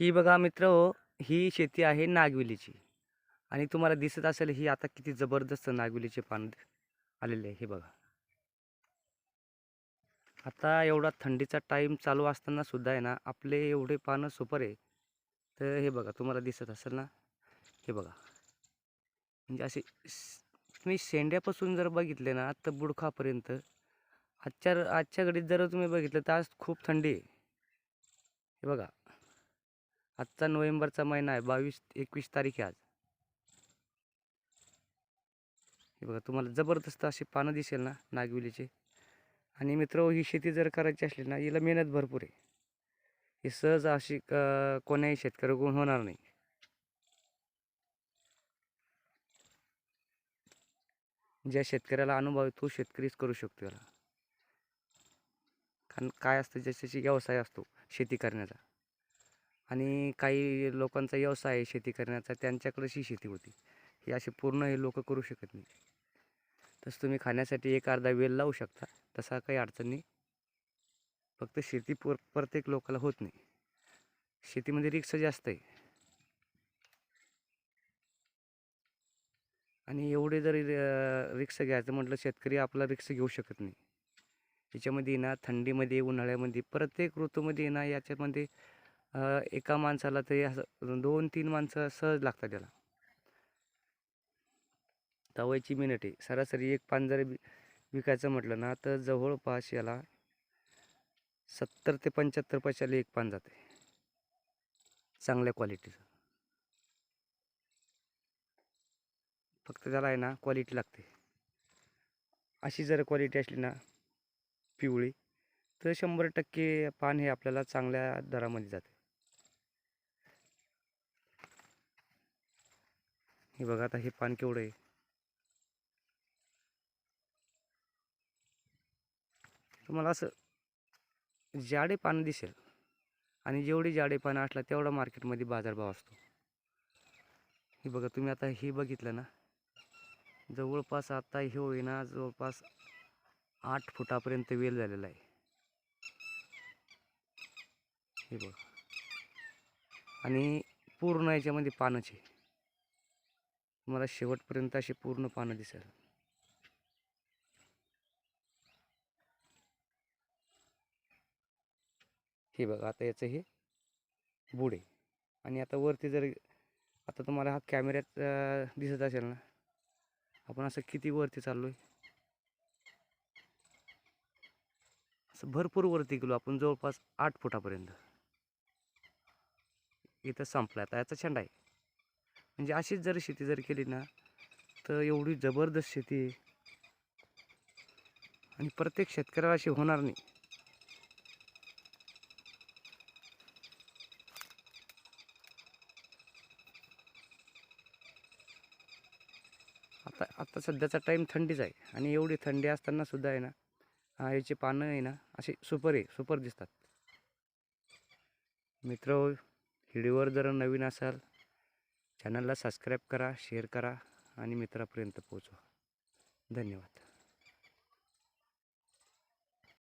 ही बघा मित्रहो, ही शेती आहे नागवेलीची आणि तुम्हाला दिसत असेल ही आता किती जबरदस्त नागवेलीचे पान आलेले आहे. हे बघा. आता एवढा थंडीचा टाईम चालू असताना सुद्धा आहे ना, आपले एवढे पानं सुपर आहे. तर हे बघा तुम्हाला दिसत असेल ना, हे बघा. म्हणजे असे तुम्ही शेंड्यापासून जर बघितले ना, तर बुडखापर्यंत आजच्या घडीत जर तुम्ही बघितलं तर आज खूप थंडी आहे. हे बघा. आजचा नोव्हेंबरचा महिना आहे, 22-21 तारीख आहे आज. हे बघा तुम्हाला जबरदस्त अशी पानं दिसेल ना नागवेलीचे. आणि मित्र ही शेती जर करायची असली ना, हिला मेहनत भरपूर आहे. ही सहज अशी कोण्याही शेतकऱ्याकडून होणार नाही. ज्या शेतकऱ्याला अनुभव आहे तो शेतकरीच करू शकतो याला. कारण काय असतं, ज्याच्याशी व्यवसाय असतो शेती करण्याचा, आणि काही लोकांचा व्यवसाय आहे शेती करण्याचा, त्यांच्याकडेच ही शेती होती. ही अशी पूर्ण हे लोक करू शकत नाही. तसं तुम्ही खाण्यासाठी एक अर्धा वेल लावू शकता, तसा काही अडचण नाही. फक्त शेती प्रत्येक लोकाला होत नाही. शेतीमध्ये रिस्क जास्त आहे. आणि एवढे जरी रिस्क घ्यायचं म्हटलं, शेतकरी आपला रिस्क घेऊ शकत नाही. याच्यामध्ये ना थंडीमध्ये, उन्हाळ्यामध्ये, प्रत्येक ऋतूमध्ये ना याच्यामध्ये एका माणसाला तरी असं 2-3 माणसं सहज लागतात त्याला. तवायची मिनिट आहे. सरासरी एक पान जर विकायचं म्हटलं ना, तर जवळपास याला 70 ते 75 पैशाला एक पान जाते, चांगल्या क्वालिटीचं. फक्त त्याला आहे ना क्वालिटी लागते. अशी जर क्वालिटी असली ना पिवळी, तर 100% पान हे आपल्याला चांगल्या दरामध्ये जाते. हे बघा आता हे पान केवढं आहे. तुम्हाला असं जाडे पानं दिसेल, आणि जेवढी जाडे पानं असला तेवढा मार्केटमध्ये बाजारभाव असतो. हे बघा तुम्ही आता हे बघितलं ना, जवळपास आता हे होईना जवळपास 8 फुटापर्यंत वेल झालेला आहे. हे बघा. आणि पूर्ण याच्यामध्ये पानच आहे. तुम्हाला शेवटपर्यंत अशी पूर्ण पानं दिसेल. हे बघा आता याचं हे बुड आहे. आणि आता वरती जर आता तुम्हाला हा कॅमेऱ्यात दिसत असेल ना, आपण असं किती वरती चाललोय, असं भरपूर वरती गेलो आपण, जवळपास 8 फुटापर्यंत. इथं संपला आता याचा छंड आहे. म्हणजे अशीच जर शेती जर केली ना, तर एवढी जबरदस्त शेती आहे. आणि प्रत्येक शेतकऱ्याला अशी होणार नाही. आता आता सध्याचा टाईम थंडीचा आहे, आणि एवढी थंडी असताना सुद्धा आहे ना, याची पानं आहे ना अशी सुपर दिसतात. मित्र, व्हिडिओवर जर नवीन असाल, चॅनलला सबस्क्राईब करा, शेअर करा आणि मित्रापर्यंत पोहोचवा. धन्यवाद.